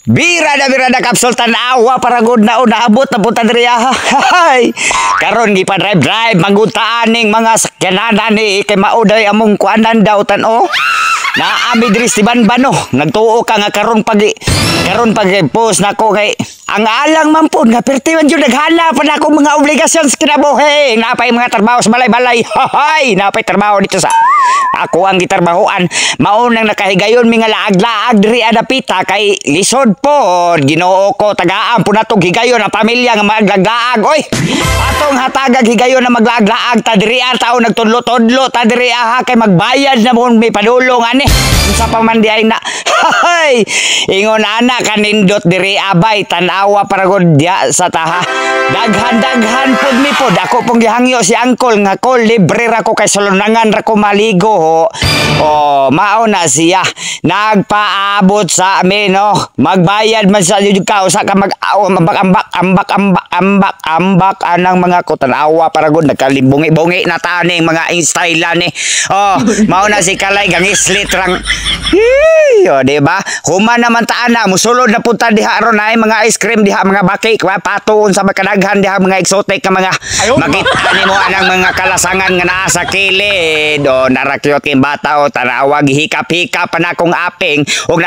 Bira na kapsul tanawa para good na naabot na punta diri ha. Hay. Karon gi pa drive manguntaan ning mga sakyanan ni kay mauday among kuanan daw tan-o. Naami diri si Banbano. Nagtuo ka nga karon pag post nako kay ang alang man po nga pertiwan jud naghala pa na akong mga obligasyon sa kinabuhi. Napay mga trabaho sa balay-balay. Hay, napay trabaho dito sa ako ang gitarbahoan. Maunang nakahigayon mi nga laag-laag diri adapita kay lisod po. Ginoo ko tagaan po natong higayon ang pamilya nga maglaag-laag. Oy, atong hatagag higayon na maglaag-laag ta diri taon nagtudlo-tudlo ta diri ha kay magbayad na mo may padulong ani. Unsa pa man di ay na. Hay, ingon ana kanindot diri abay tanawa para gud dia sa taha. Daghan pud mi pod ako pong gihangyo si Angkol nga ko libre ra ko kay salunangan ra ko maligo ho. Oh, mao na siya. Nagpaabot sa amin no. Magbayad man sa jud ka usa ka ambak anang mga kutanawa para gud nagkalibungi-bungi na taning mga style ni. Oh, mao na si Kalay gangislit rang. Oh, di ba? Human naman ta ana musulod na punta diha ron ay mga ice cream diha mga bake patuon sa makadaghan diha mga exotic ka mga makita nimo anang mga kalasangan nga naa sa kilid o narakyot king bata o tanawa gihikap-hikap pa na akong aping ug